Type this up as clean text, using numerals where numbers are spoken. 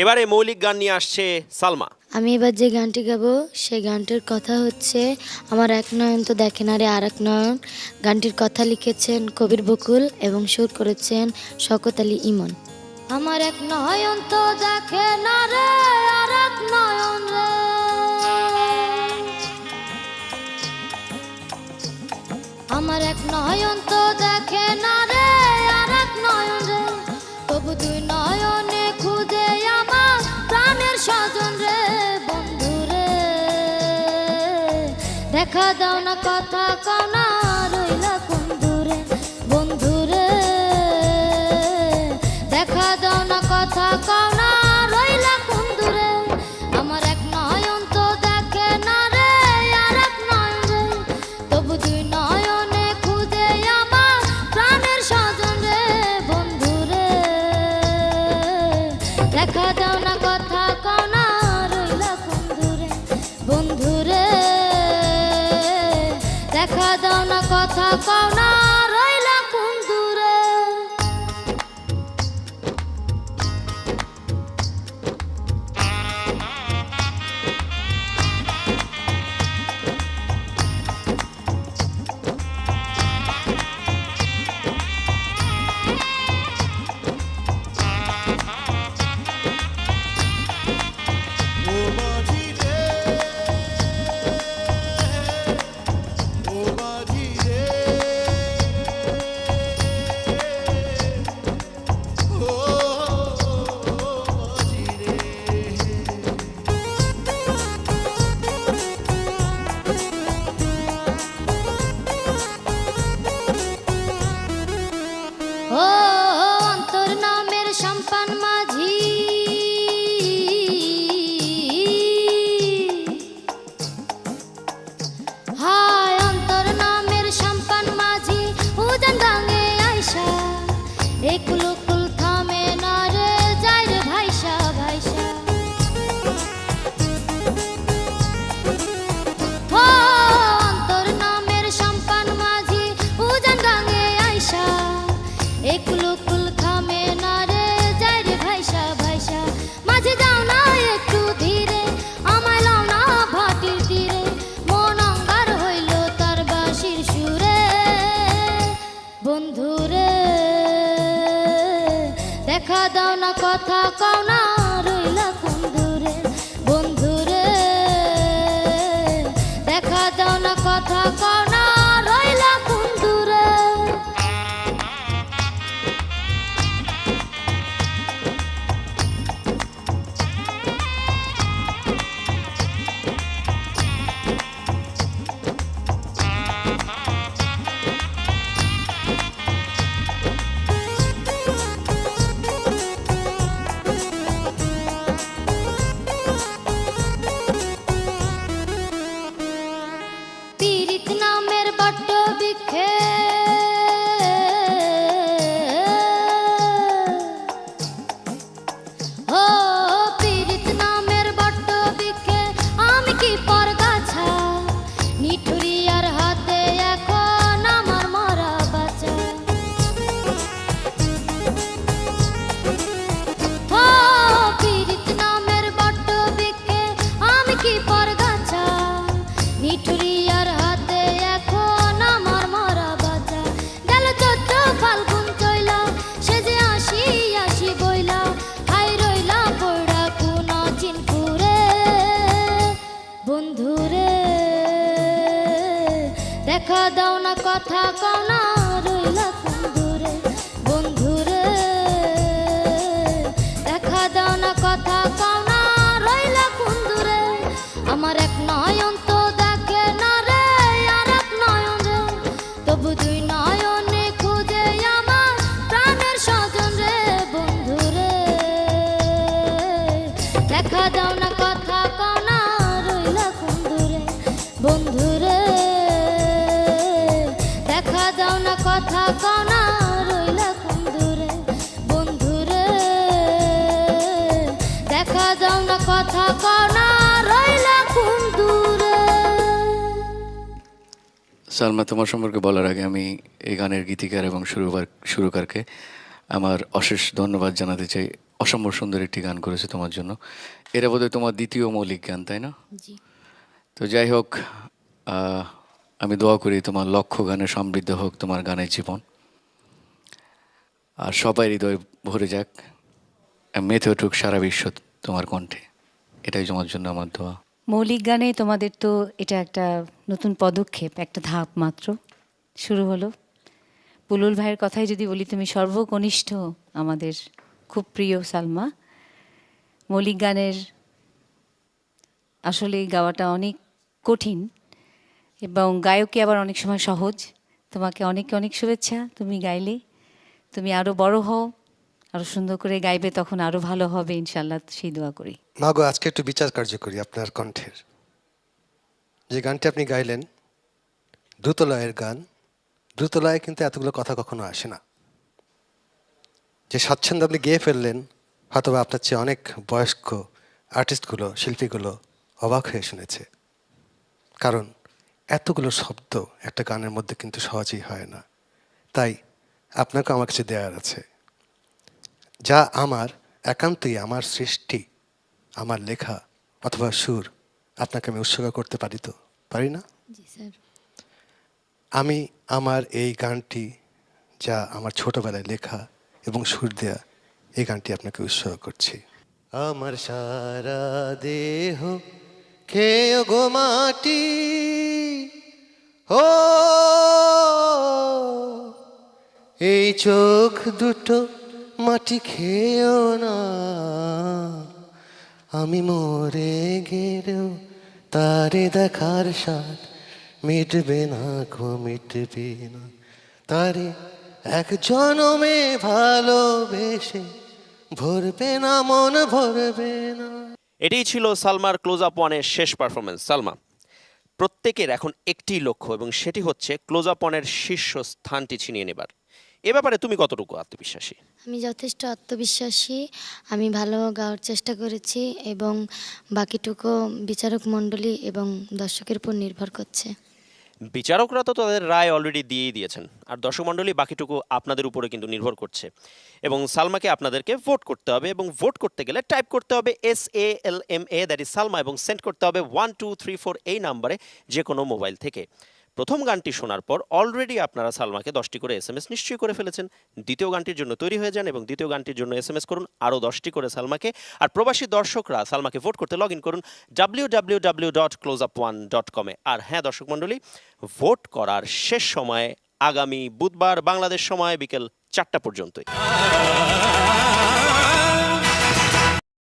এবারে মৌলিক গান নিয়ে আসছে সালমা। আমি এবার যে গানটি গাবো সেই গানটির কথা হচ্ছে আমার এক নয়ন তো দেখে না রে আর এক নয়ন। গানটির কথা লিখেছেন কবির বকুল এবং সুর করেছেন শওকত আলী ইমন। আমার এক নয়ন তো দেখে না রে আর এক নয়ন রে, আমার এক নয়ন তো দেখে না রে আর এক নয়ন রে, তবু দুই নয়নে খুঁজে আমার প্রাণের স্বজন রে। বন্ধু রে দেখা দাও না কথা কও না রইলা কোন দূরে, বন্ধু রে দেখা দাও না কথা কও না রইলা কোন দূরে। আমার এক নয়ন তো দেখে না রে আর এক নয়ন রে, তবু দুই নয়নে খুঁজে আমার প্রাণের স্বজন রে। বন্ধু রে দেখা দাও না কথা কও না রইলা কোন দূরে, বন্ধু রে দেখা দাও না কথা কও না রইলা কোন দূরে। ও অন্তর নামের সম্পান মাঝি, হায় অন্তর নামের সম্পান মাঝি উজান গাঙে আইসা একুল কুল থামে না রে যাই রে ভাইসা ভাইসা। ও অন্তর নামের সম্পান মাঝি উজান গাঙে আইসা একুল কুল থামে না রে যাই রে ভাইসা ভাইসা। মাঝে যাও না একটু ধীরে আমায় লাও না ভাটির তীরে, মন অঙ্গার হইল তার বাঁশির সুরে। বন্ধু রে দেখা দাও না কথা কও না রইলা কোন দূরে, বন্ধু রে দেখা দাও না কথা কও না রইলা কোন দূরে। পীড়িত নামের বট্ট বৃক্ষে ও পীড়িত নামের বট্ট বৃক্ষে আমি কি পরগাছা, নিঠুরিয়ার হাতে এখন আমার মরা বাঁচা। ও পীড়িত নামের বট্ট বৃক্ষে আমি কি পরগাছা, নিঠুরিয়ার হাতে এখন আমার মরা বাঁচা। গেল চৈত্র ফাল্গুন চইলা সে যে আসি আসি বইলা, হাই রইলা পড়া কোন চিনপুরে। বন্ধু রে দেখা দাও না কথা কও না রইলা কোন দূরে, বন্ধু রে দেখা দাও না কথা কও না রইলা কোন দূরে। আমার এক নয়ন তো দেখে না রে আর এক নয়ন রে, তবু দুই নয়নে খুঁজে আমার প্রাণের স্বজন রে। বন্ধু রে দেখা দাও না কথা কও না রইলা কোন দূরে, বন্ধু রে দেখা দাও না কথা কও না রইলা কোন দূরে, বন্ধু রে দেখা দাও না কথা কও না রইলা কোন দূরে। সালমা, তোমার সম্পর্কে বলার আগে আমি এই গানের গীতিকার এবং সুরকারকে আমার অশেষ ধন্যবাদ জানাতে চাই। অসম্ভব সুন্দর একটি গান করেছে তোমার জন্য। এটা বোধহয় তোমার দ্বিতীয় মৌলিক গান, তাই না? জি। তো যাই হোক, আমি দোয়া করি তোমার লক্ষ্য গানে সমৃদ্ধ হোক তোমার গানের জীবন, আর সবাই হৃদয় ভরে যাক, মেতে উঠুক সারা বিশ্ব তোমার কণ্ঠে। এটাই তোমার জন্য আমার দোয়া। মৌলিক গানে তোমাদের তো এটা একটা নতুন পদক্ষেপ, একটা ধাপ মাত্র শুরু হলো। পুলুল ভাইয়ের কথাই যদি বলি, তুমি সর্বকনিষ্ঠ আমাদের খুব প্রিয় সালমা। মৌলিক গানের আসলে গাওয়াটা অনেক কঠিন এবং গায়কই আবার অনেক সময় সহজ। তোমাকে অনেক অনেক শুভেচ্ছা, তুমি গাইলে তুমি আরও বড় হও, আরও সুন্দর করে গাইবে, তখন আরও ভালো হবে ইনশাল্লাহ, সেই দোয়া করি। মাগো, আজকে একটু বিচার কার্য করি আপনার কণ্ঠের। যে গানটি আপনি গাইলেন দ্রুতলয়ের গান, দ্রুতলয়ে কিন্তু এতগুলো কথা কখনো আসে না। যে স্বাচ্ছন্দ্য আপনি গেয়ে ফেললেন, হয়তোবা আপনার চেয়ে অনেক বয়স্ক আর্টিস্টগুলো, শিল্পীগুলো অবাক হয়ে শুনেছে। কারণ এতগুলো শব্দ একটা গানের মধ্যে কিন্তু সহজেই হয় না। তাই আপনাকে আমার কাছে দেওয়ার আছে, যা আমার একান্তই আমার সৃষ্টি, আমার লেখা অথবা সুর, আপনাকে আমি উৎসর্গ করতে পারি তো? পারি না? জি স্যার। আমি আমার এই গানটি, যা আমার ছোটবেলায় লেখা এবং সুর দেয়া, এই গানটি আপনাকে উৎসর্গ করছি। আমার সারা দেহ খেয়ে গো মাটি, ও এই চোখ দুটো মাটি খেয়েও না, আমি মরে গেলেও তারে দেখার স্বাদ মিটবে না গো, মিটবে না। তারে এক জনমে ভালোবেসে ভরবে না মন, ভরবে না। এটাই ছিল সালমার ক্লোজ আপ ওয়ানের শেষ পারফরমেন্স। সালমা, প্রত্যেকের এখন একটি লক্ষ্য এবং সেটি হচ্ছে ক্লোজ আপ ওয়ানের শীর্ষ স্থানটি ছিনিয়ে নেবার। এ ব্যাপারে তুমি কতটুকু আত্মবিশ্বাসী? আমি যথেষ্ট আত্মবিশ্বাসী। আমি ভালো গাওয়ার চেষ্টা করেছি এবং বাকিটুকু বিচারক মণ্ডলী এবং দর্শকের উপর নির্ভর করছে। বিচারকরা তো তাদের রায় অলরেডি দিয়েই দিয়েছেন, আর দর্শক মণ্ডলী বাকিটুকু আপনাদের উপরে কিন্তু নির্ভর করছে। এবং সালমাকে আপনাদেরকে ভোট করতে হবে, এবং ভোট করতে গেলে টাইপ করতে হবে SALMA, দ্যাট ইজ সালমা, এবং সেন্ড করতে হবে 1234 এই নাম্বারে, যে কোনো মোবাইল থেকে। প্রথম গানটি শোনার পর অলরেডি আপনারা সালমাকে 10টি করে SMS নিশ্চয়ই করে ফেলেছেন। দ্বিতীয় গানটির জন্য তৈরি হয়ে যান এবং দ্বিতীয় গানটির জন্য SMS করুন আরও 10টি করে সালমাকে। আর প্রবাসী দর্শকরা সালমাকে ভোট করতে লগ ইন করুন www.closeup1.com এ। আর হ্যাঁ দর্শক মণ্ডলী, ভোট করার শেষ সময় আগামী বুধবার বাংলাদেশ সময় বিকেল 4টা পর্যন্তই।